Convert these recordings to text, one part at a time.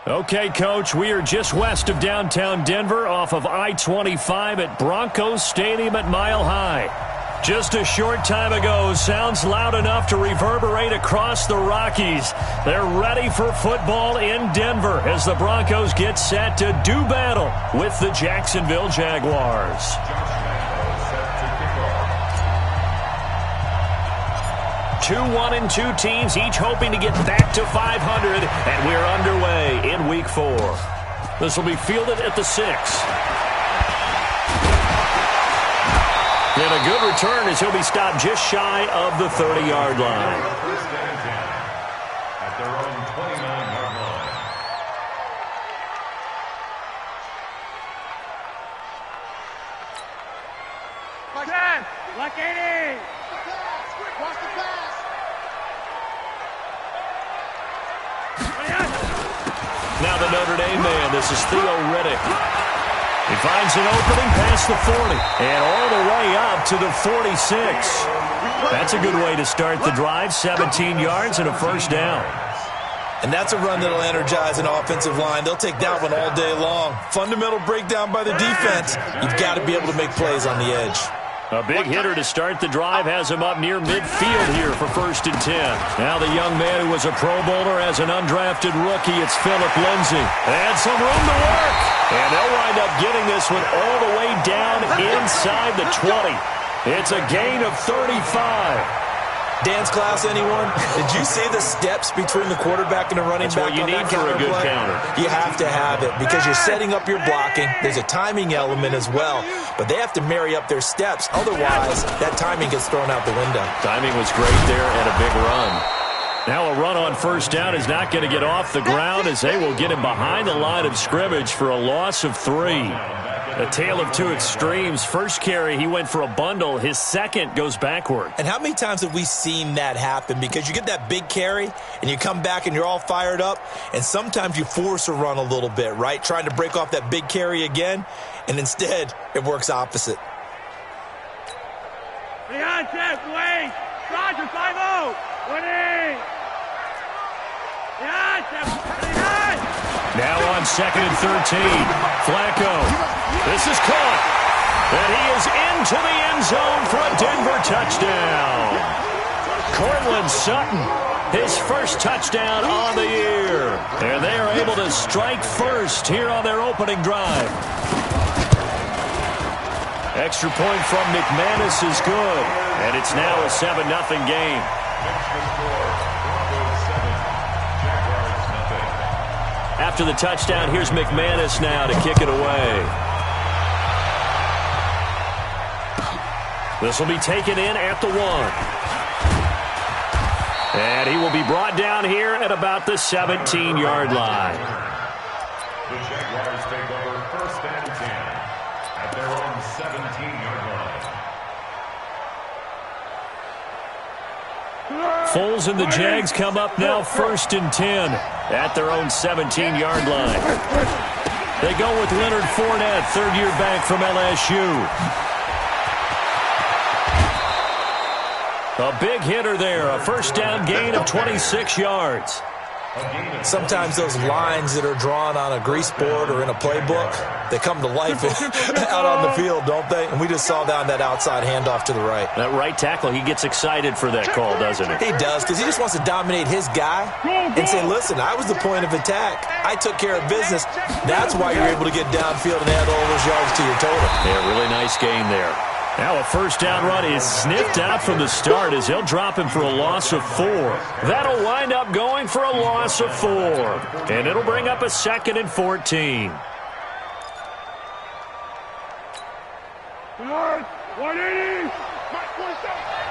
Okay, Coach, we are just west of downtown Denver off of I-25 at Broncos Stadium at Mile High. Just a short time ago, sounds loud enough to reverberate across the Rockies. They're ready for football in Denver as the Broncos get set to do battle with the Jacksonville Jaguars. 2-1-2 teams, each hoping to get back to 500, and we're underway in Week 4. This will be fielded at the 6. And a good return as he'll be stopped just shy of the 30-yard line. At their own 29-yard line. Like 80! Watch the pass! Now the Notre Dame man, this is Theo Riddick. He finds an opening past the 40 and all the way up to the 46. That's a good way to start the drive, 17 yards and a first down. And that's a run that'll energize an offensive line. They'll take that one all day long. Fundamental breakdown by the defense. You've got to be able to make plays on the edge. A big hitter to start the drive has him up near midfield here for 1st and 10. Now the young man who was a Pro Bowler as an undrafted rookie, it's Phillip Lindsay. And some room to work. And they'll wind up getting this one all the way down inside the 20. It's a gain of 35. Dance class, anyone? Did you see the steps between the quarterback and the running back? That's what you need for a good counter. You have to have it because you're setting up your blocking. There's a timing element as well, but they have to marry up their steps. Otherwise, that timing gets thrown out the window. Timing was great there and a big run. Now a run on first down is not going to get off the ground as they will get him behind the line of scrimmage for a loss of 3. A tale of two extremes. First carry, he went for a bundle. His second goes backward. And how many times have we seen that happen? Because you get that big carry, and you come back and you're all fired up, and sometimes you force a run a little bit, right? Trying to break off that big carry again, and instead it works opposite. Behind Jeff, Wayne, Roger, 5-0, winning. Behind Jeff, behind. Now on 2nd and 13, Flacco. This is caught, and he is into the end zone for a Denver touchdown. Cortland Sutton, his first touchdown on the year. And they are able to strike first here on their opening drive. Extra point from McManus is good, and it's now a 7-0 game. After the touchdown, here's McManus now to kick it away. This will be taken in at the 1. And he will be brought down here at about the 17-yard line. The Jaguars take over 1st and 10 at their own 17-yard line. Foles and the Jags come up now 1st and 10 at their own 17-yard line. They go with Leonard Fournette, third-year back from LSU. A big hitter there, a first down gain of 26 yards. Sometimes those lines that are drawn on a grease board or in a playbook, they come to life out on the field, don't they? And we just saw down that outside handoff to the right. That right tackle, he gets excited for that call, doesn't he? He does, because he just wants to dominate his guy and say, listen, I was the point of attack. I took care of business. That's why you're able to get downfield and add all those yards to your total. Yeah, really nice gain there. Now a first down run is sniffed out from the start as they'll drop him for a loss of 4. That'll wind up going for a loss of 4. And it'll bring up a 2nd and 14. 180.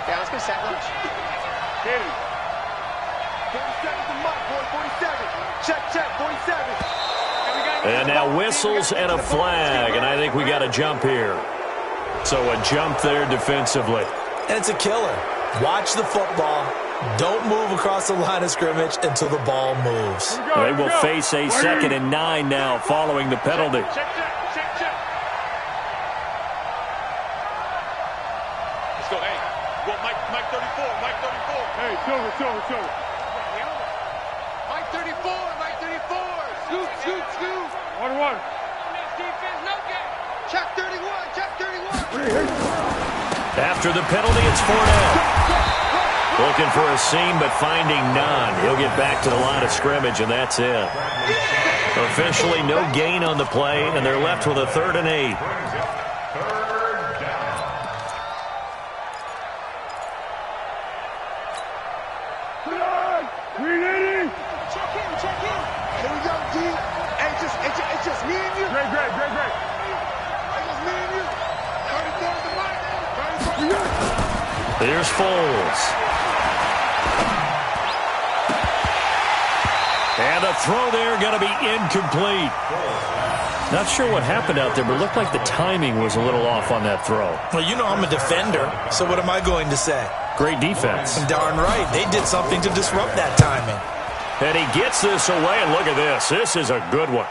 Yeah, let's go sack lunch. 47 to Mike, boy, 47. Check, 47. And now whistles and a flag, and I think we got a jump here. So a jump there defensively. And it's a killer. Watch the football. Don't move across the line of scrimmage until the ball moves. They will face a 2nd and 9 now following the penalty. Check. Let's go, hey. Well, Mike 34, Mike 34. Hey, Silver. Mike 34, 1-1. Check 31, check 31. After the penalty, it's 4 down. Looking for a seam, but finding none. He'll get back to the line of scrimmage, and that's it. Officially no gain on the play, and they're left with a 3rd and 8. Check in. Here we go, D. Hey, it's just me and you. Great. It's just me and you. 34 to the mic. Here's Foles. And the throw there going to be incomplete. Not sure what happened out there, but it looked like the timing was a little off on that throw. Well, you know I'm a defender, so what am I going to say? Great defense. Darn right. They did something to disrupt that timing. And he gets this away, and look at this. This is a good one.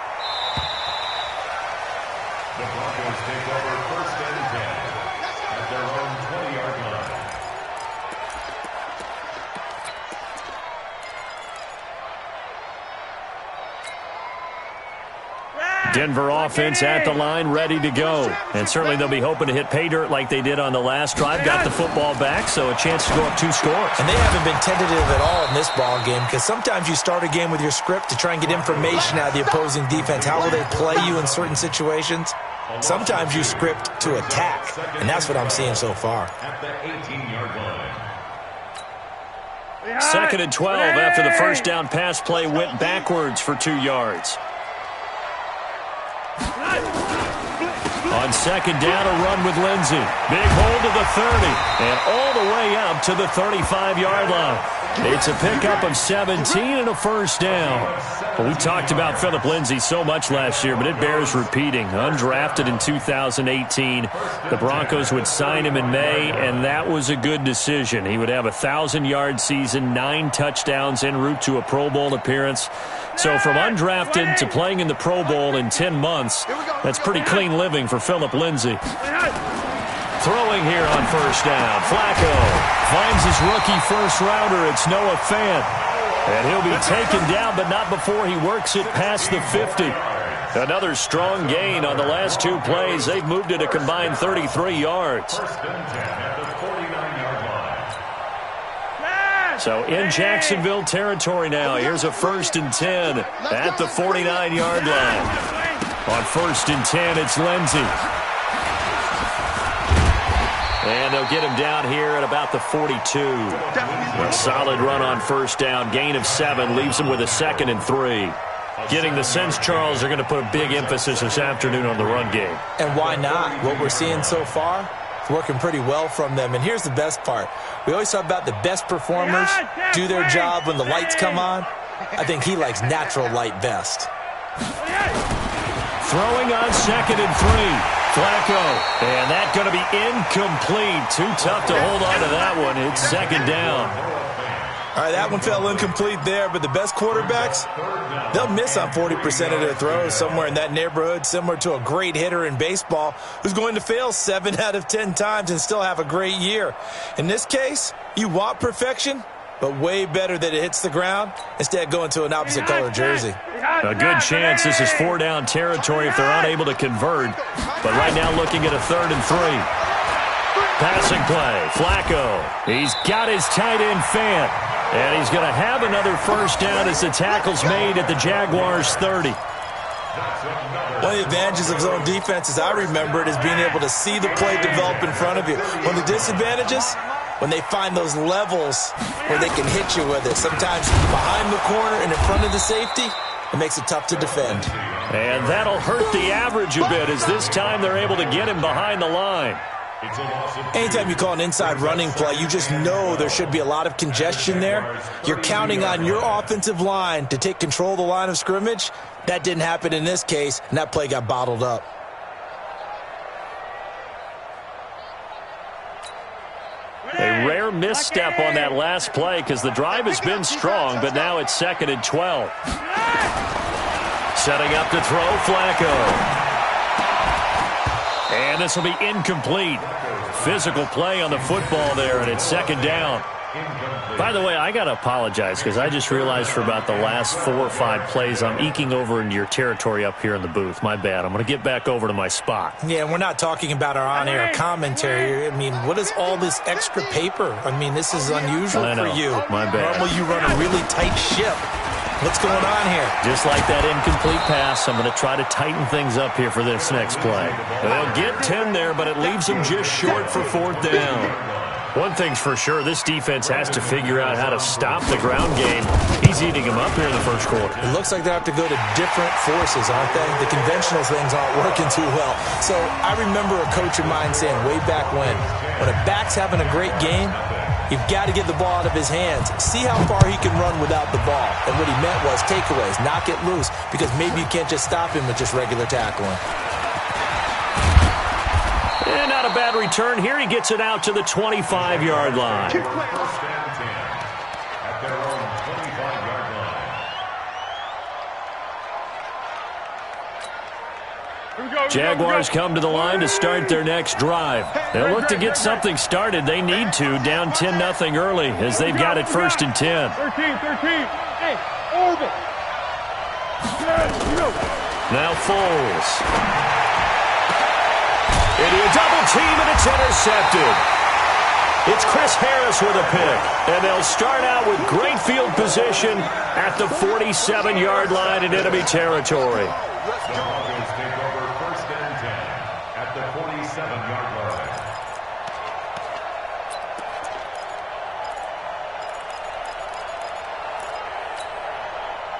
The Broncos take over 1st and 10 at their own 20-yard line. Denver offense at the line, ready to go. And certainly they'll be hoping to hit pay dirt like they did on the last drive. Got the football back, so a chance to go up 2 scores. And they haven't been tentative at all in this ball game, because sometimes you start a game with your script to try and get information out of the opposing defense. How will they play you in certain situations? Sometimes you script to attack, and that's what I'm seeing so far. At the 18-yard line. 2nd and 12 after the first down pass play went backwards for 2 yards. On 2nd down, a run with Lindsey. Big hold to the 30 and all the way up to the 35-yard line. It's a pickup of 17 and a 1st down. Well, we talked about Phillip Lindsey so much last year, but it bears repeating. Undrafted in 2018, the Broncos would sign him in May, and that was a good decision. He would have a 1,000-yard season, 9 touchdowns en route to a Pro Bowl appearance. So from undrafted to playing in the Pro Bowl in 10 months, that's pretty clean living for Phillip Lindsey. Throwing here on 1st down. Flacco finds his rookie first-rounder. It's Noah Fant. And he'll be taken down, but not before he works it past the 50. Another strong gain on the last 2 plays. They've moved it a combined 33 yards. 1st and 10 at the 49-yard line. So in Jacksonville territory now. Here's a 1st and 10 at the 49-yard line. On 1st and 10, it's Lindsey. And they'll get him down here at about the 42. A solid run on 1st down. Gain of 7 leaves him with a 2nd and 3. Getting the sense, Charles, they're going to put a big emphasis this afternoon on the run game. And why not? What we're seeing so far, it's working pretty well from them. And here's the best part. We always talk about the best performers do their job when the lights come on. I think he likes natural light best. Throwing on 2nd and 3. Flacco, and that's going to be incomplete. Too tough to hold on to that one. It's 2nd down. All right, that one fell incomplete there, but the best quarterbacks, they'll miss on 40% of their throws, somewhere in that neighborhood, similar to a great hitter in baseball who's going to fail 7 out of 10 times and still have a great year. In this case, you want perfection, but way better that it hits the ground instead of going to an opposite color jersey. A good chance this is 4-down territory if they're unable to convert. But right now looking at a 3rd and 3. Passing play. Flacco. He's got his tight end Fant. And he's going to have another 1st down as the tackle's made at the Jaguars' 30. One of the advantages of zone defense, as I remember it, is being able to see the play develop in front of you. One of the disadvantages, when they find those levels where they can hit you with it. Sometimes behind the corner and in front of the safety, it makes it tough to defend. And that'll hurt the average a bit as this time they're able to get him behind the line. Anytime you call an inside running play, you just know there should be a lot of congestion there. You're counting on your offensive line to take control of the line of scrimmage. That didn't happen in this case, and that play got bottled up. A rare misstep on that last play because the drive has been strong, but now it's 2nd and 12. Setting up to throw, Flacco. And this will be incomplete. Physical play on the football there, and it's 2nd down. By the way, I got to apologize because I just realized for about the last 4 or 5 plays I'm eking over into your territory up here in the booth. My bad. I'm going to get back over to my spot. Yeah, we're not talking about our on-air commentary. I mean, what is all this extra paper? I mean, this is unusual for you. My bad. Normally you run a really tight ship. What's going on here? Just like that incomplete pass, I'm going to try to tighten things up here for this next play. They'll get 10 there, but it leaves them just short for 4th down. One thing's for sure, this defense has to figure out how to stop the ground game. He's eating them up here in the first quarter. It looks like they have to go to different forces, aren't they? The conventional things aren't working too well. So I remember a coach of mine saying way back when a back's having a great game, you've got to get the ball out of his hands. See how far he can run without the ball. And what he meant was takeaways, knock it loose, because maybe you can't just stop him with just regular tackling. And not a bad return here. He gets it out to the 25-yard line. First and 10 at their own 25-yard line. Jaguars come to the line to start their next drive. They'll look to get something started. They need to, down 10-0 early as they've got it 1st and 10. 13. Hey, orbit. Now Foles. Into a double team, and it's intercepted. It's Chris Harris with a pick, and they'll start out with great field position at the 47-yard line in enemy territory. The Broncos take over 1st and 10 at the 47-yard line.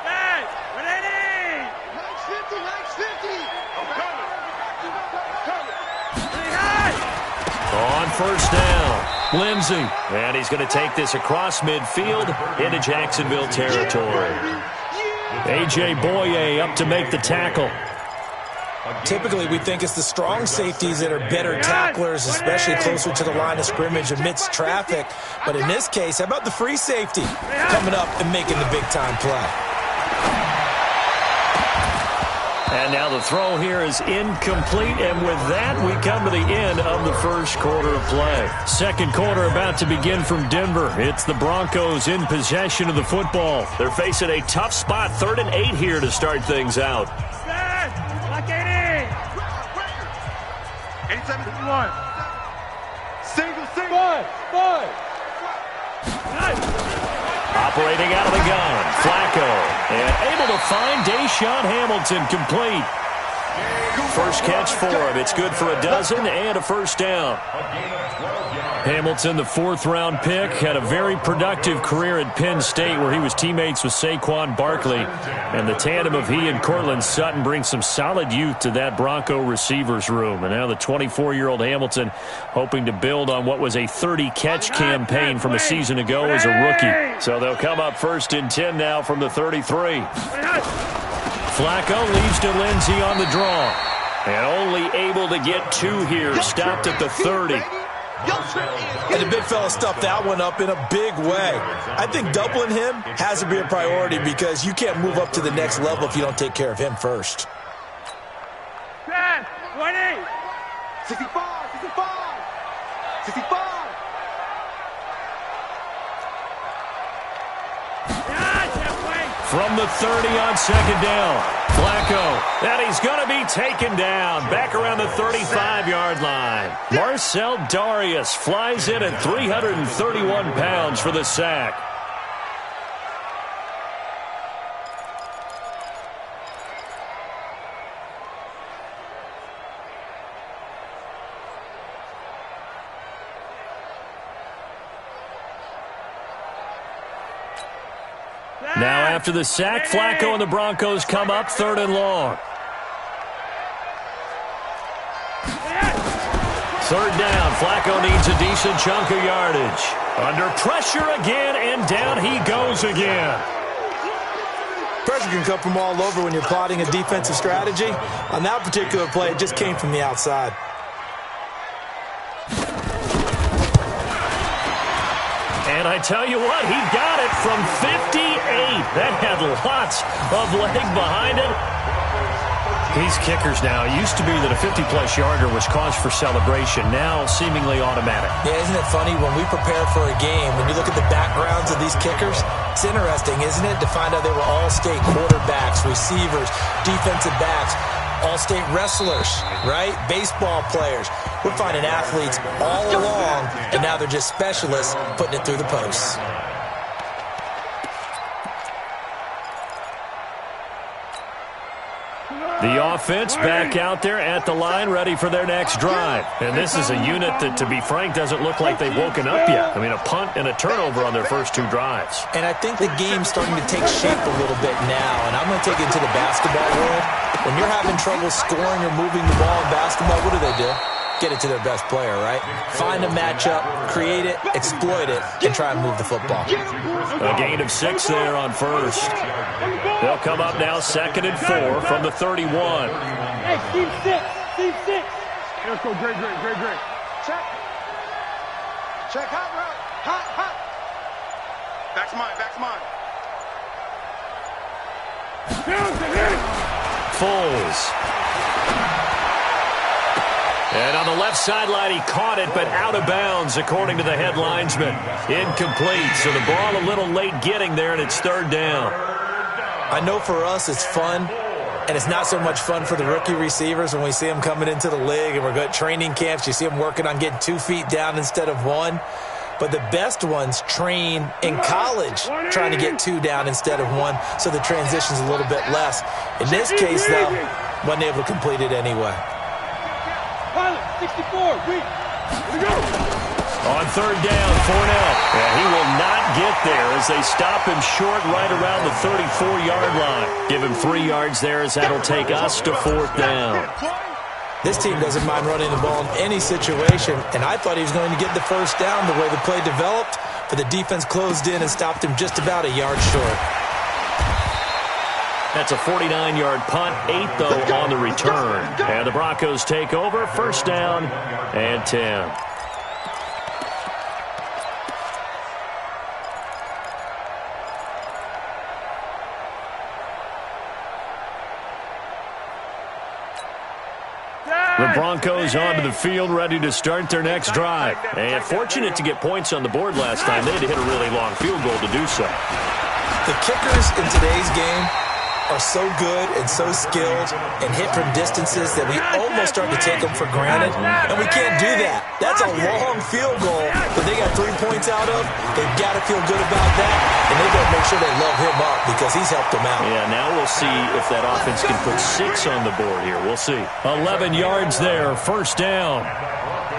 Hey, what they need? Nice 50. I'm coming. On 1st down, Lindsey. And he's going to take this across midfield into Jacksonville territory. A.J. Boye up to make the tackle. Typically, we think it's the strong safeties that are better tacklers, especially closer to the line of scrimmage amidst traffic. But in this case, how about the free safety coming up and making the big-time play? And now the throw here is incomplete, and with that, we come to the end of the first quarter of play. Second quarter about to begin from Denver. It's the Broncos in possession of the football. They're facing a tough spot, 3rd and 8 here to start things out. Lock it in. 87-1. Single. Operating out of the gun, Flacco, and able to find Deshaun Hamilton complete. First catch for him. It's good for a dozen and a 1st down. Hamilton, the 4th-round pick, had a very productive career at Penn State where he was teammates with Saquon Barkley. And the tandem of he and Cortland Sutton brings some solid youth to that Bronco receivers room. And now the 24-year-old Hamilton hoping to build on what was a 30-catch campaign from a season ago as a rookie. So they'll come up 1st and 10 now from the 33. Flacco leaves to Lindsey on the draw. And only able to get 2 here, stopped at the 30. And the big fella stuffed that one up in a big way. I think doubling him has to be a priority because you can't move up to the next level if you don't take care of him first. 10, 20. 65. From the 30 on 2nd down, Flacco, and he's going to be taken down back around the 35-yard line. Marcel Darius flies in at 331 pounds for the sack. Now after the sack, Flacco and the Broncos come up 3rd and long. 3rd down, Flacco needs a decent chunk of yardage. Under pressure again, and down he goes again. Pressure can come from all over when you're plotting a defensive strategy. On that particular play, it just came from the outside. And I tell you what, he got it from 58. That had lots of leg behind it. These kickers now, it used to be that a 50-plus yarder was cause for celebration. Now, seemingly automatic. Yeah, isn't it funny when we prepare for a game, when you look at the backgrounds of these kickers, it's interesting, isn't it, to find out they were all-state quarterbacks, receivers, defensive backs, all-state wrestlers, right? Baseball players. We're finding athletes all along, and now they're just specialists putting it through the posts. The offense back out there at the line, ready for their next drive. And this is a unit that, to be frank, doesn't look like they've woken up yet. I mean, a punt and a turnover on their first two drives. And I think the game's starting to take shape a little bit now. And I'm going to take it into the basketball world. When you're having trouble scoring or moving the ball in basketball, what do? Get it to their best player, right? Find a matchup, create it, exploit it, and try and move the football. A gain of 6 there on first. They'll come up now 2nd and 4 from the 31. Hey, team 6, team 6. Let's go, great. Check. Check, hot route. Hot. Back's mine. Foles. And on the left sideline, he caught it, but out of bounds, according to the head linesman. Incomplete, so the ball a little late getting there, and it's 3rd down. I know for us it's fun, and it's not so much fun for the rookie receivers when we see them coming into the league, and we're going to training camps. You see them working on getting 2 feet down instead of 1. But the best ones train in college trying to get 2 down instead of 1, so the transition's a little bit less. In this case, though, wasn't able to complete it anyway. Pilot, 64, here we go. On 3rd down, Fournette. And he will not get there as they stop him short right around the 34-yard line. Give him 3 yards there as that'll take us to 4th down. This team doesn't mind running the ball in any situation, and I thought he was going to get the 1st down the way the play developed, but the defense closed in and stopped him just about a yard short. That's a 49-yard punt, 8 though on the return. And the Broncos take over, 1st down and 10. The Broncos onto the field, ready to start their next drive. And fortunate to get points on the board last time. They had to hit a really long field goal to do so. The kickers in today's game are so good and so skilled and hit from distances that we almost start to take them for granted, and we can't do that. That's a long field goal that they got 3 points out of. They've got to feel good about that, and they've got to make sure they love him up because he's helped them out. Yeah, now we'll see if that offense can put 6 on the board here. We'll see. 11 yards there, 1st down.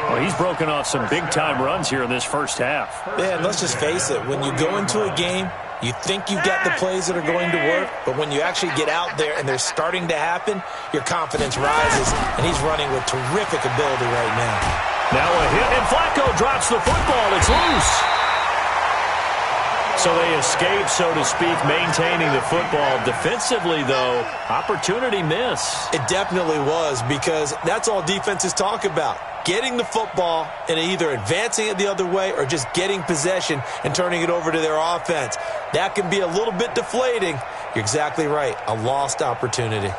Well, he's broken off some big-time runs here in this first half. Yeah, and let's just face it. When you go into a game, you think you've got the plays that are going to work, but when you actually get out there and they're starting to happen, your confidence rises, and he's running with terrific ability right now. Now a hit, and Flacco drops the football. It's loose. So they escape, so to speak, maintaining the football. Defensively, though, opportunity miss. It definitely was, because that's all defenses talk about. Getting the football and either advancing it the other way or just getting possession and turning it over to their offense. That can be a little bit deflating. You're exactly right. A lost opportunity.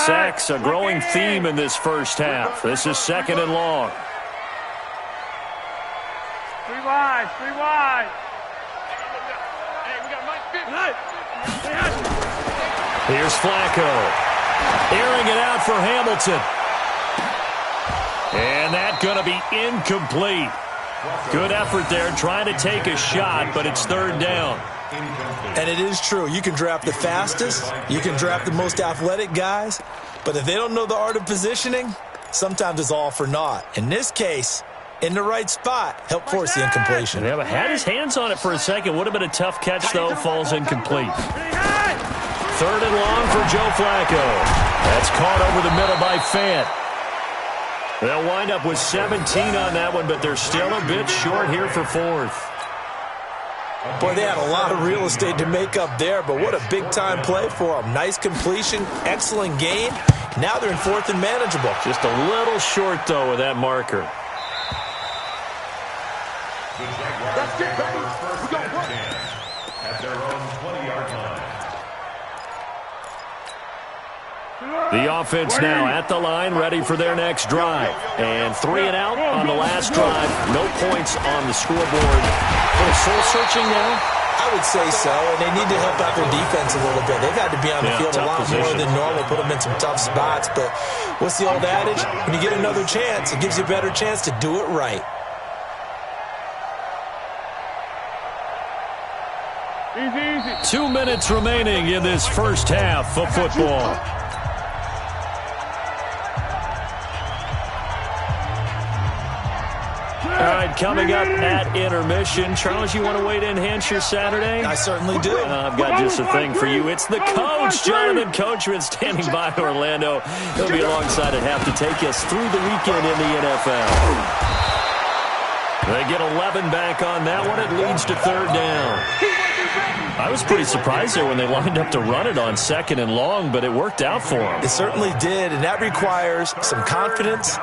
Sacks, a growing theme in this first half. This is 2nd and long. 3 wide. Hey, we got Mike 50. Here's Flacco. Airing it out for Hamilton. And that's going to be incomplete. Good effort there, trying to take a shot, but it's 3rd down. And it is true. You can draft the fastest. You can draft the most athletic guys. But if they don't know the art of positioning, sometimes it's all for naught. In this case, in the right spot, help force the incompletion. Yeah, but had his hands on it for a second. Would have been a tough catch, though. Falls incomplete. 3rd and long for Joe Flacco. That's caught over the middle by Fant. They'll wind up with 17 on that one, but they're still a bit short here for 4th. Boy, they had a lot of real estate to make up there, but what a big-time play for them. Nice completion, excellent gain. Now they're in 4th and manageable. Just a little short, though, with that marker. Let's get ready. We're going to work. At their own 20-yard line. The offense now at the line, ready for their next drive. And 3 and out on the last drive. No points on the scoreboard. A little soul-searching now? I would say so, and they need to help out their defense a little bit. They've had to be on the field a lot more than normal, put them in some tough spots. But what's the old adage? When you get another chance, it gives you a better chance to do it right. Easy. 2 minutes remaining in this first half of football. All right, coming up at intermission. Charles, you want to wait to enhance your Saturday? I certainly do. I've got just a thing for you. It's the coach, Jonathan Coachman, standing by Orlando. He'll be alongside at half to take us through the weekend in the NFL. They get 11 back on that one. It leads to 3rd down. I was pretty surprised there when they lined up to run it on 2nd and long, but it worked out for them. It certainly did, and that requires some confidence,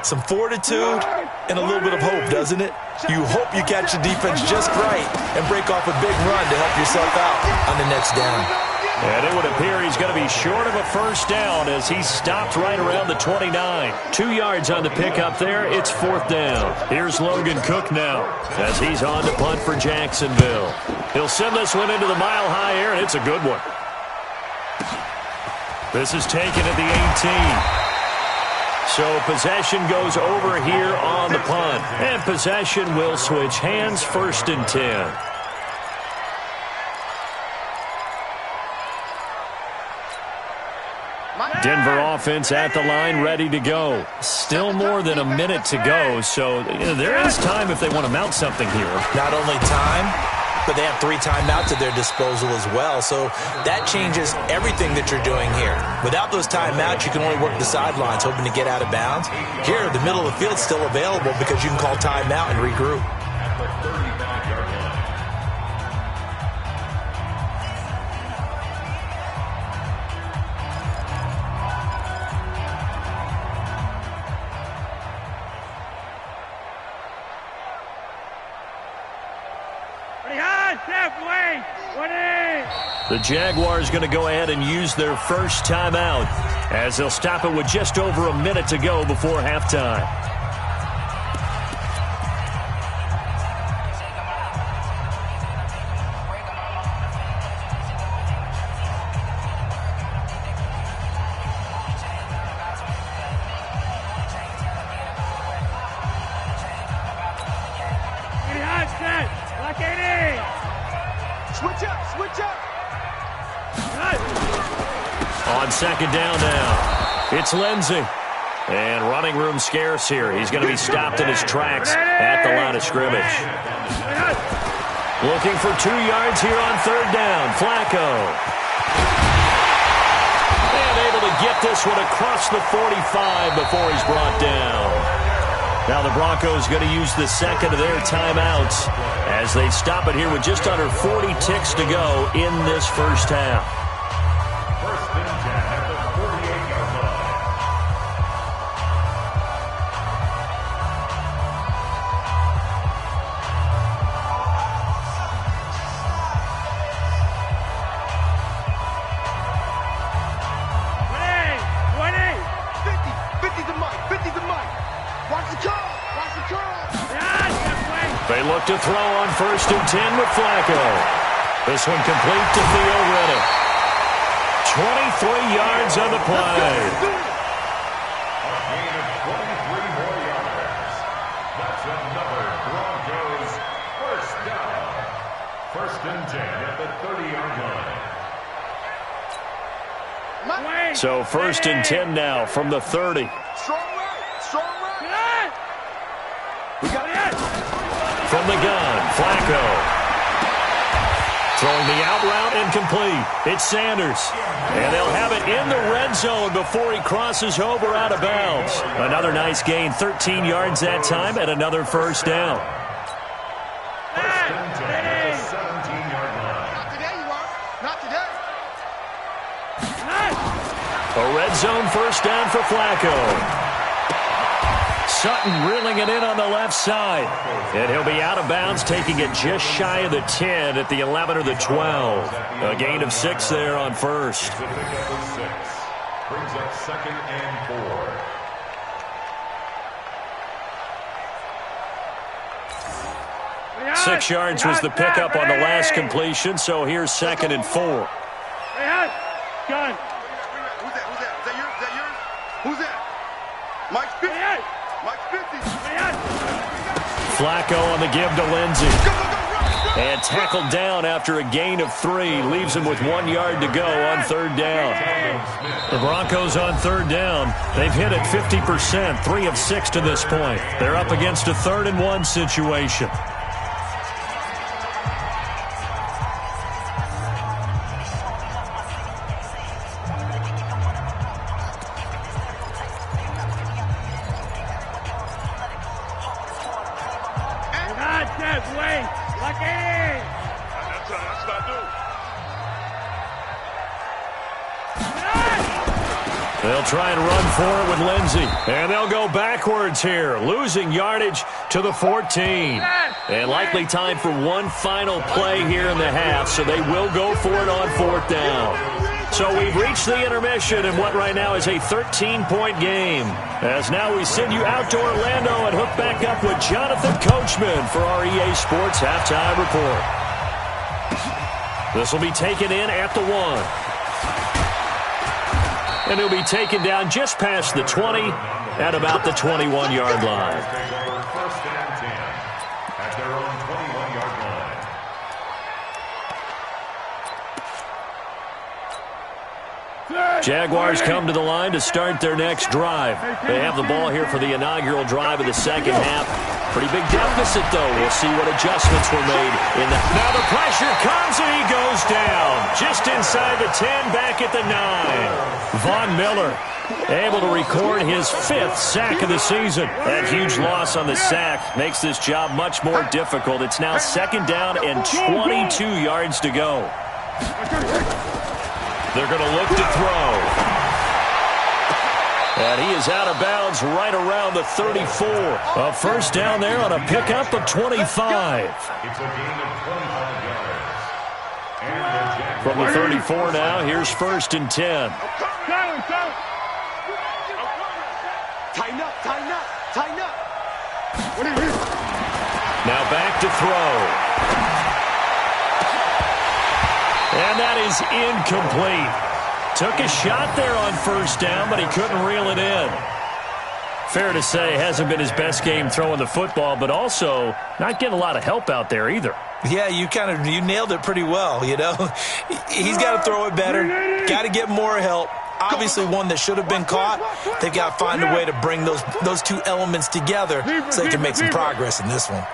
some fortitude, and a little bit of hope, doesn't it? You hope you catch the defense just right and break off a big run to help yourself out on the next down. And it would appear he's going to be short of a 1st down as he stopped right around the 29. 2 yards on the pickup there. It's 4th down. Here's Logan Cook now as he's on to punt for Jacksonville. He'll send this one into the mile-high air, and it's a good one. This is taken at the 18. So possession goes over here on the punt. And possession will switch hands, 1st and 10. Denver offense at the line, ready to go. Still more than a minute to go, so there is time if they want to mount something here. Not only time, but they have 3 timeouts at their disposal as well, so that changes everything that you're doing here. Without those timeouts, you can only work the sidelines, hoping to get out of bounds. Here, the middle of the field's still available because you can call timeout and regroup. The Jaguars going to go ahead and use their first timeout as they'll stop it with just over a minute to go before halftime. Switch up. On 2nd down now, it's Lindsey. And running room scarce here. He's going to be stopped in his tracks at the line of scrimmage. Looking for 2 yards here on 3rd down. Flacco. And able to get this one across the 45 before he's brought down. Now the Broncos going to use the 2nd of their timeouts as they stop it here with just under 40 ticks to go in this first half. 1st and 10 at the 48-yard line. They look to throw on 1st and 10 with Flacco. This one complete to Theo Riddick. 23 yards on the play. A gain of 23 more yards. That's another Broncos 1st down. 1st and 10 at the 30-yard line. So 1st and 10 now from the 30. Strong right. We got it. From the gun, Flacco. Throwing the out route incomplete. It's Sanders. And they'll have it in the red zone before he crosses over out of bounds. Another nice gain, 13 yards that time, and another 1st down. 1st and 10 at the 17-yard line. Not today, you are. Not today. A red zone 1st down for Flacco. Sutton reeling it in on the left side. And he'll be out of bounds, taking it just shy of the 10 at the 11 or the 12. A gain of 6 there on 1st. Brings up 2nd and 4. Hey, 6 yards was the pickup on the last completion, so here's 2nd and 4. Hey, gun. Who's that? Who's that? Is that yours? Is that yours? Who's that? Mike's 50. Hey, Mike's 50. Flacco on the give to Lindsey. And tackled down after a gain of 3. Leaves him with 1 yard to go on 3rd down. The Broncos on 3rd down. They've hit it 50%, 3 of 6 to this point. They're up against a 3rd and 1 situation. They'll try and run for it with Lindsey. And they'll go backwards here, losing yardage to the 14. And likely time for one final play here in the half, so they will go for it on 4th down. So we've reached the intermission in what right now is a 13-point game. As now we send you out to Orlando and hook back up with Jonathan Coachman for our EA Sports Halftime Report. This will be taken in at the 1. And he'll be taken down just past the 20 at about the 21-yard line. First and 10 at their own 21-yard line. Jaguars come to the line to start their next drive. They have the ball here for the inaugural drive of the second half. Pretty big deficit, though. We'll see what adjustments were made in that. Now the pressure comes, and he goes down. Just inside the 10, back at the 9. Von Miller able to record his 5th sack of the season. That huge loss on the sack makes this job much more difficult. It's now 2nd down and 22 yards to go. They're going to look to throw. And he is out of bounds right around the 34. A first down there on a pickup of 25. It's a gain of 25 yards. From the 34 now, here's 1st and 10. Tighten up, tighten up, tighten up. Now back to throw. And that is incomplete. Took a shot there on 1st down, but he couldn't reel it in. Fair to say, hasn't been his best game throwing the football, but also not getting a lot of help out there either. Yeah, you nailed it pretty well, you know. He's got to throw it better, got to get more help. Obviously one that should have been caught. They've got to find a way to bring those two elements together so they can make some progress in this one.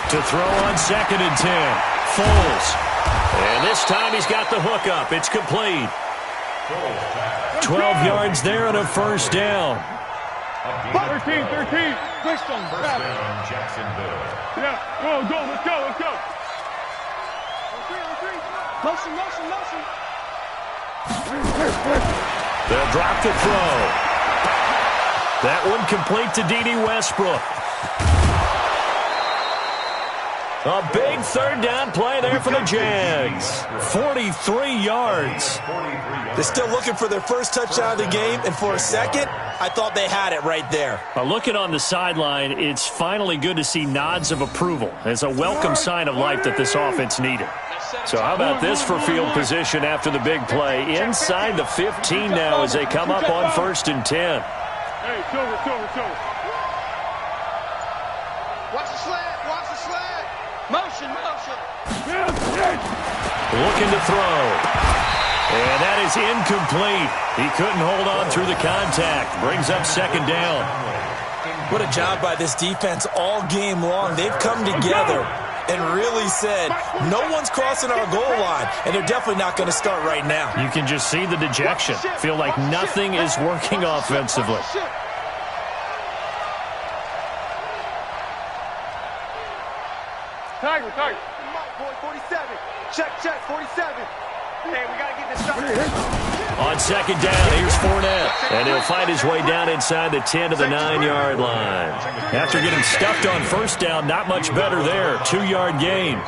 To throw on 2nd and 10. Foles. And this time he's got the hook up. It's complete. 12 yards there and a first down. 13. First down, Jacksonville. Yeah, go, let's go. Motion. They'll drop the throw. That one complete to D.D. Westbrook. A big 3rd down play there for the Jags. 43 yards. They're still looking for their first touchdown of the game, and for a second, I thought they had it right there. Looking on the sideline, it's finally good to see nods of approval. It's a welcome sign of life that this offense needed. So how about this for field position after the big play? Inside the 15 now as they come up on 1st and 10. Hey, Silver. Watch the sled. Motion. Looking to throw. And that is incomplete. He couldn't hold on through the contact. Brings up 2nd down. What a job by this defense all game long. They've come together and really said, no one's crossing our goal line, and they're definitely not going to start right now. You can just see the dejection. Feel like nothing is working offensively. Tiger. Boy, 47. Check, 47. Hey, we got to get this stuff. On 2nd down, here's Fournette. And he'll find his way down inside the 10 to the 9-yard line. After getting stuffed on 1st down, not much better there. 2-yard gain.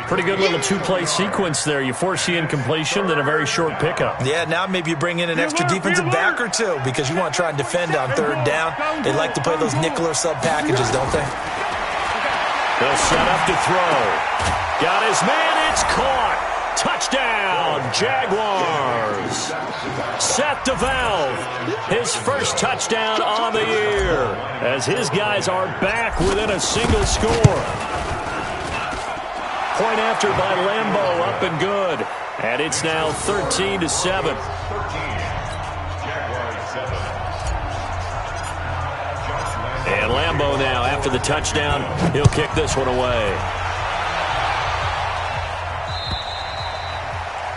Pretty good little two-play sequence there. You force the incompletion, then a very short pickup. Yeah, now maybe you bring in an extra defensive back or two because you want to try and defend on third down. They like to play those nickel or sub packages, don't they? They'll set up to throw. Got his man. It's caught. Touchdown, Jaguars. Seth DeValve, his first touchdown on the year as his guys are back within a single score. Point after by Lambeau, up and good. And it's now 13-7. And Lambeau now, after the touchdown, he'll kick this one away.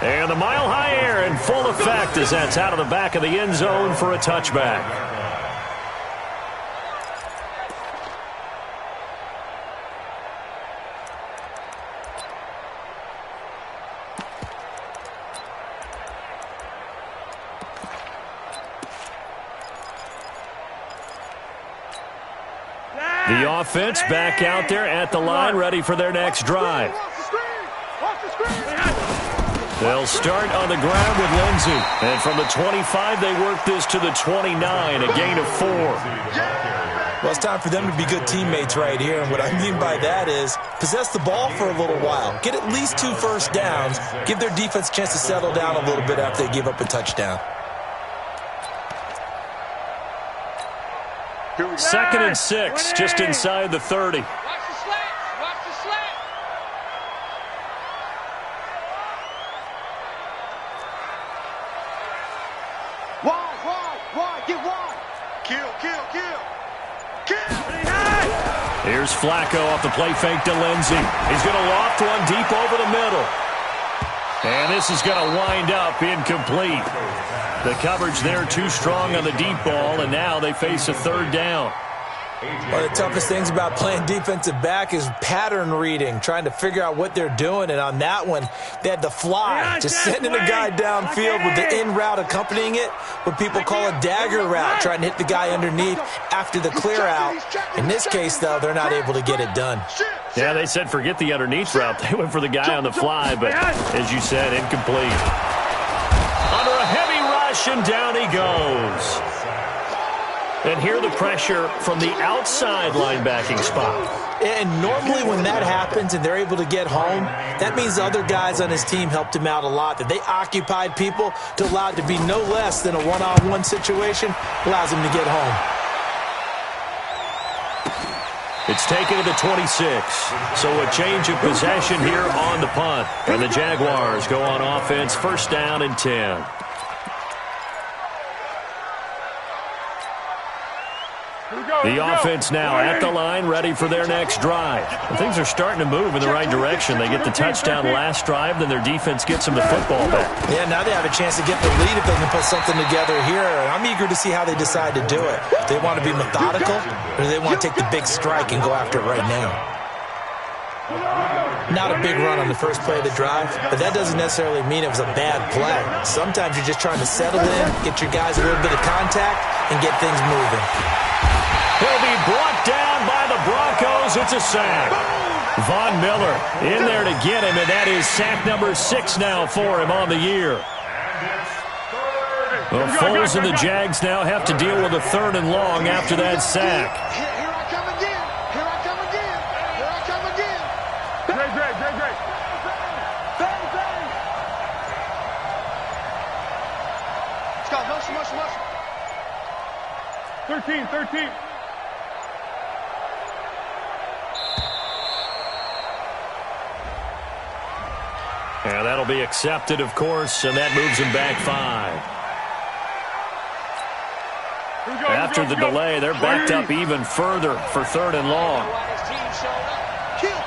And the Mile High Air in full effect as that's out of the back of the end zone for a touchback. The offense back out there at the line, ready for their next drive. They'll start on the ground with Lindsey. And from the 25, they work this to the 29, a gain of 4. Well, it's time for them to be good teammates right here. And what I mean by that is possess the ball for a little while. Get at least 2 first downs. Give their defense a chance to settle down a little bit after they give up a touchdown. 2nd and 6, just inside the 30. Wide, get wide. Kill. Here's Flacco off the play fake to Lindsey. He's going to loft one deep over the middle. And this is going to wind up incomplete. The coverage there too strong on the deep ball, and now they face a third down. One of the toughest things about playing defensive back is pattern reading, trying to figure out what they're doing. And on that one, they had to fly, just sending a guy downfield with the in route accompanying it, what people call a dagger route, trying to hit the guy underneath after the clear out. In this case, though, they're not able to get it done. Yeah, they said forget the underneath route. They went for the guy on the fly, but as you said, incomplete. Under a heavy rush, and down he goes. And here the pressure from the outside linebacking spot. And normally when that happens and they're able to get home, that means the other guys on his team helped him out a lot. That they occupied people to allow it to be no less than a one-on-one situation allows him to get home. It's taken to the 26. So a change of possession here on the punt. And the Jaguars go on offense, first down and 10. The offense now at the line, ready for their next drive. And things are starting to move in the right direction. They get the touchdown last drive, then their defense gets them the football back. Yeah, now they have a chance to get the lead if they can put something together here. And I'm eager to see how they decide to do it. Do they want to be methodical, or do they want to take the big strike and go after it right now? Not a big run on the first play of the drive, but that doesn't necessarily mean it was a bad play. Sometimes you're just trying to settle in, get your guys a little bit of contact, and get things moving. He'll be brought down by the Broncos. It's a sack. Von Miller in there to get him, and that is sack number 6 now for him on the year. Well, Foles and the Jags now have to deal with a 3rd and long after that sack. Here I come again. Great. Let's go. Motion. 13. And that'll be accepted, of course, and that moves him back 5. After the delay, they're backed up even further for 3rd and long. Kill.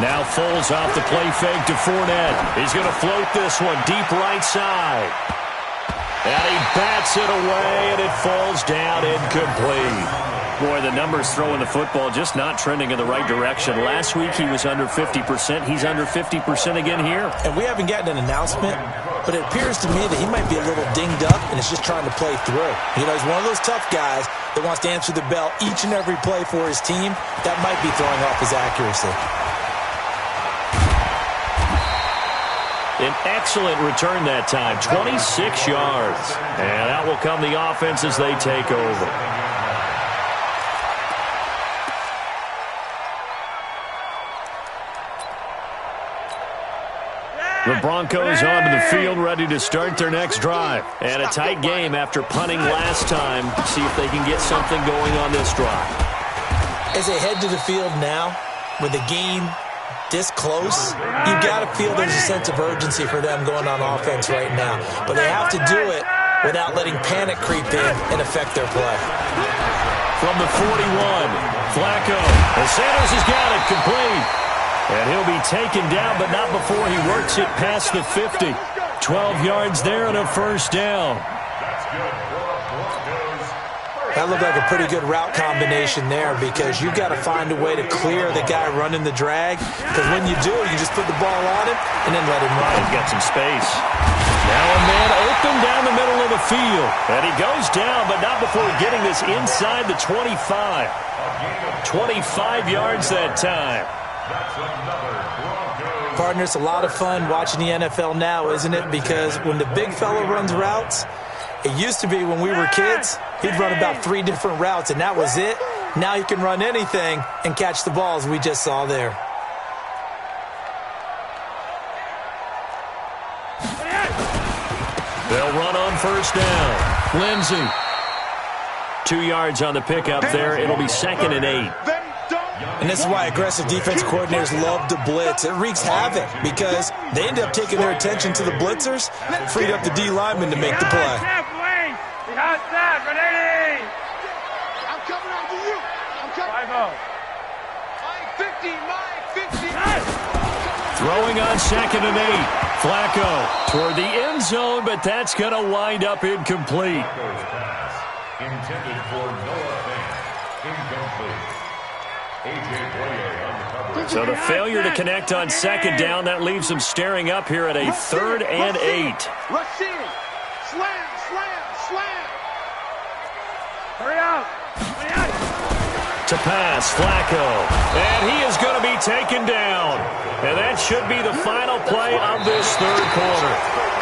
Now Foles off the play fake to Fournette. He's going to float this one deep right side. And he bats it away, and it falls down incomplete. Boy, the numbers throwing the football just not trending in the right direction. Last week he was under 50%. He's under 50% again here. And we haven't gotten an announcement, but it appears to me that he might be a little dinged up and is just trying to play through. You know, he's one of those tough guys that wants to answer the bell each and every play for his team. That might be throwing off his accuracy. An excellent return that time, 26 yards. And out will come the offense as they take over. The Broncos onto the field, ready to start their next drive. And a tight game after punting last time. See if they can get something going on this drive. As they head to the field now, with the game this close, you've got to feel there's a sense of urgency for them going on offense right now. But they have to do it without letting panic creep in and affect their play. From the 41, Flacco. And Sanders has got it complete. And he'll be taken down, but not before he works it past the 50. 12 yards there and a first down. That looked like a pretty good route combination there because you've got to find a way to clear the guy running the drag. Because when you do, you just put the ball on him and then let him run. He's got some space. Now a man open down the middle of the field. And he goes down, but not before getting this inside the 25. 25 yards that time. Partner, it's a lot of fun watching the NFL now, isn't it? Because when the big fella runs routes, it used to be when we were kids, he'd run about 3 different routes, and that was it. Now he can run anything and catch the balls we just saw there. They'll run on first down. Lindsey. 2 yards on the pickup there. It'll be 2nd and 8. And this is why aggressive defense coordinators love to blitz. It wreaks havoc because they end up taking their attention to the blitzers, freed up the D lineman to make the play. Behind that, ready! I'm coming after you. I'm coming. 5-0. My 50. Throwing on 2nd and 8. Flacco toward the end zone, but that's going to wind up incomplete. Intended for Noah Fant. Incomplete. So the failure to connect on 2nd down, that leaves them staring up here at a 3rd and 8. Rush in. Slam, slam, slam. Hurry up. To pass, Flacco. And he is going to be taken down. And that should be the final play of this 3rd quarter.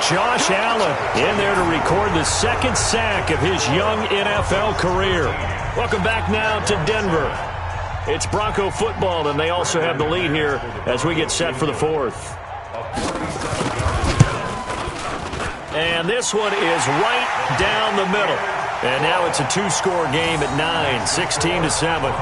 Josh Allen in there to record the 2nd sack of his young NFL career. Welcome back now to Denver. It's Bronco football, and they also have the lead here as we get set for the 4th. And this one is right down the middle. And now it's a 2-score game at 9, 16-7.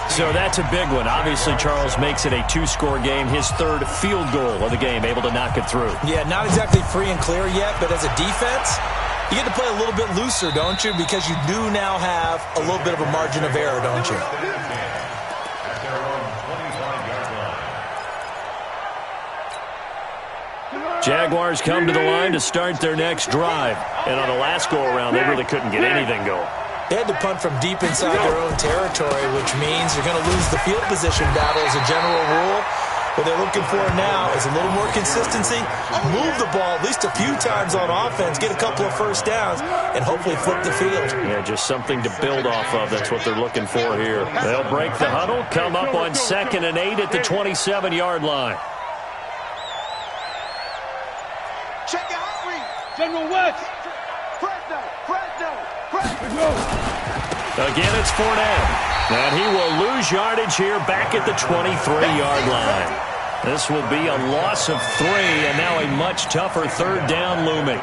So that's a big one. Obviously, Charles makes it a 2-score game, his 3rd field goal of the game, able to knock it through. Yeah, not exactly free and clear yet, but as a defense, you get to play a little bit looser, don't you? Because you do now have a little bit of a margin of error, don't you? Jaguars come to the line to start their next drive. And on the last go-around, they really couldn't get anything going. They had to punt from deep inside their own territory, which means you're going to lose the field position battle as a general rule. What they're looking for now is a little more consistency, move the ball at least a few times on offense, get a couple of first downs, and hopefully flip the field. Yeah, just something to build off of. That's what they're looking for here. They'll break the huddle, come up on 2nd and 8 at the 27-yard line. Check out read. General West. Fresno. Again, it's Fournette. And he will lose yardage here back at the 23-yard line. This will be a loss of 3, and now a much tougher 3rd down looming.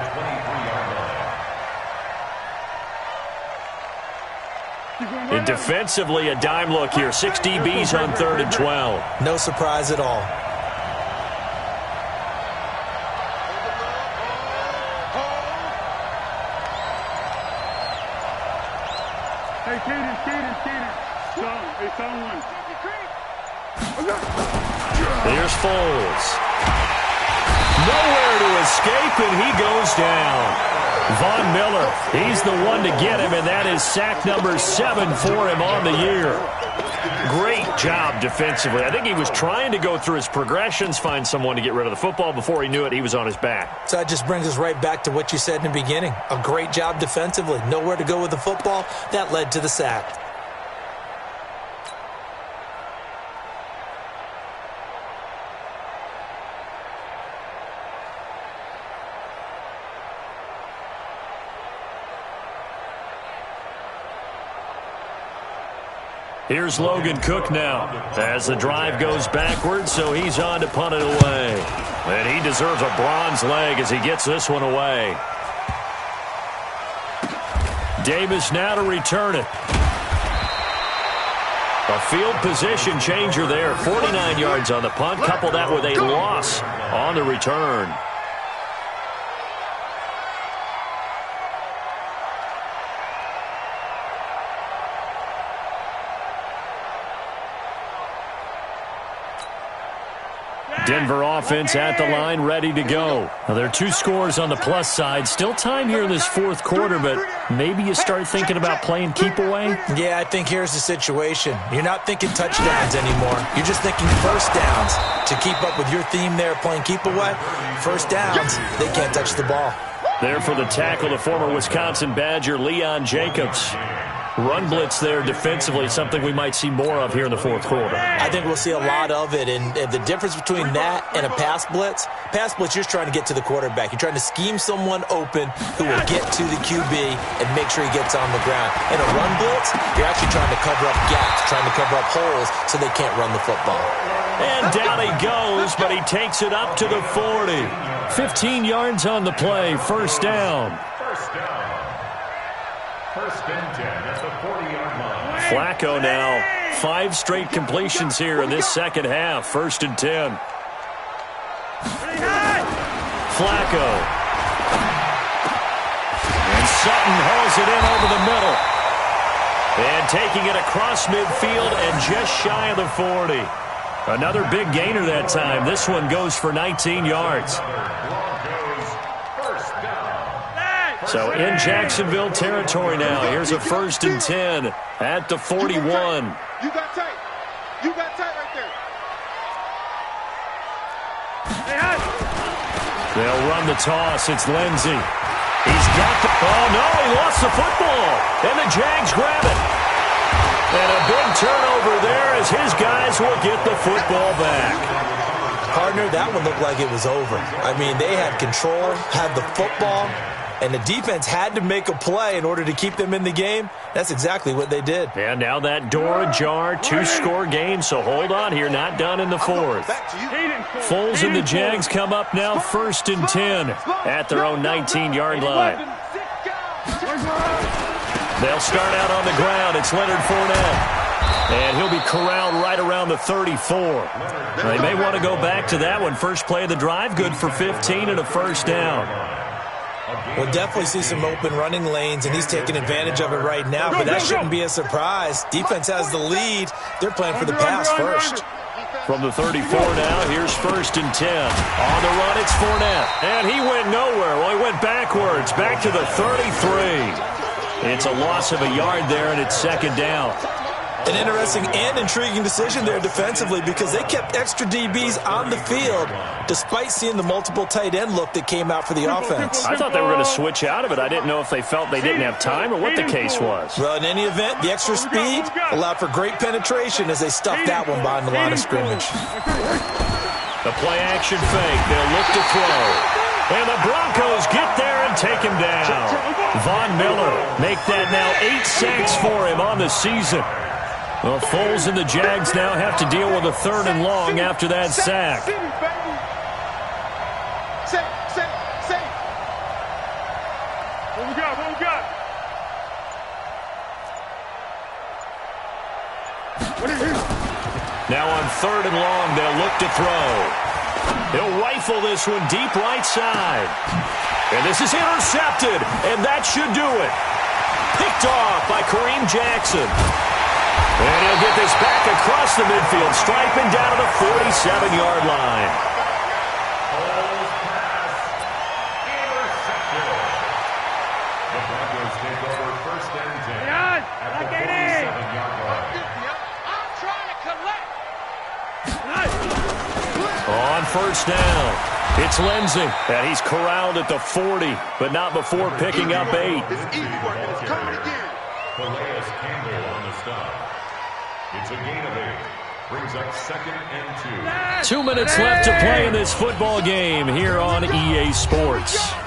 And defensively, a dime look here. 6 DBs on 3rd and 12. No surprise at all. Hey, Kaden. It's on 1. Here's Foles. Nowhere to escape, and he goes down. Von Miller, he's the one to get him, and that is sack number 7 for him on the year. Great job defensively. I think he was trying to go through his progressions, find someone to get rid of the football. Before he knew it, he was on his back. So that just brings us right back to what you said in the beginning. A great job defensively. Nowhere to go with the football. That led to the sack. Here's Logan Cook now as the drive goes backwards, so he's on to punt it away. And he deserves a bronze leg as he gets this one away. Davis now to return it. A field position changer there. 49 yards on the punt. Couple that with a loss on the return. Denver offense at the line, ready to go. Now, there are 2 scores on the plus side. Still time here in this fourth quarter, but maybe you start thinking about playing keep away? Yeah, I think here's the situation. You're not thinking touchdowns anymore. You're just thinking first downs. To keep up with your theme there, playing keep away, first downs, they can't touch the ball. There for the tackle, the former Wisconsin Badger, Leon Jacobs. Run blitz there defensively, something we might see more of here in the fourth quarter. I think we'll see a lot of it, and the difference between that and a pass blitz, you're just trying to get to the quarterback. You're trying to scheme someone open who will get to the QB and make sure he gets on the ground. In a run blitz, you're actually trying to cover up gaps, trying to cover up holes so they can't run the football. And down he goes, but he takes it up to the 40. 15 yards on the play, first down. First and 10 at the 40-yard line. Flacco now, 5 straight completions here in this second half. First and 10. Flacco. And Sutton hauls it in over the middle. And taking it across midfield and just shy of the 40. Another big gainer that time. This one goes for 19 yards. So in Jacksonville territory now. Here's a first and 10 at the 41. You got tight. You got tight right there. They'll run the toss. It's Lindsey. He's got the... Oh, no, he lost the football. And the Jags grab it. And a big turnover there as his guys will get the football back. Partner, that one looked like it was over. I mean, they had control, had the football, and the defense had to make a play in order to keep them in the game. That's exactly what they did. And now that door ajar, 2-score game, so hold on here, not done in the fourth. Foles and the Jags come up now first and 10 at their own 19-yard line. They'll start out on the ground. It's Leonard Fournette. And he'll be corralled right around the 34. They may want to go back to that one. First play of the drive, good for 15 and a first down. We'll definitely see some open running lanes, and he's taking advantage of it right now, but that shouldn't be a surprise. Defense has the lead. They're playing for the pass first. From the 34 now, here's first and 10. On the run, it's Fournette. And he went nowhere. Well, he went backwards, back to the 33. It's a loss of a yard there, and it's second down. An interesting and intriguing decision there defensively because they kept extra DBs on the field despite seeing the multiple tight end look that came out for the offense. I thought they were going to switch out of it. I didn't know if they felt they didn't have time or what the case was. Well, in any event, the extra speed allowed for great penetration as they stuffed that one behind the line of scrimmage. The play-action fake. They'll look to throw. And the Broncos get there and take him down. Von Miller make that now 8 sacks for him on the season. Well, Foles and the Jags now have to deal with a third and long after that sack. What we got? What we got? Now on third and long, they'll look to throw. He'll rifle this one deep right side. And this is intercepted, and that should do it. Picked off by Kareem Jackson. And he'll get this back across the midfield, striping down to the 47-yard line. first down. It's Lindsey, and he's corralled at the 40, but not before picking up 8. It's easy work, and it's coming again. Calais Campbell on the stop. It's a gain of 8. Brings up 2nd and 2. 2 minutes left to play in this football game here on EA Sports.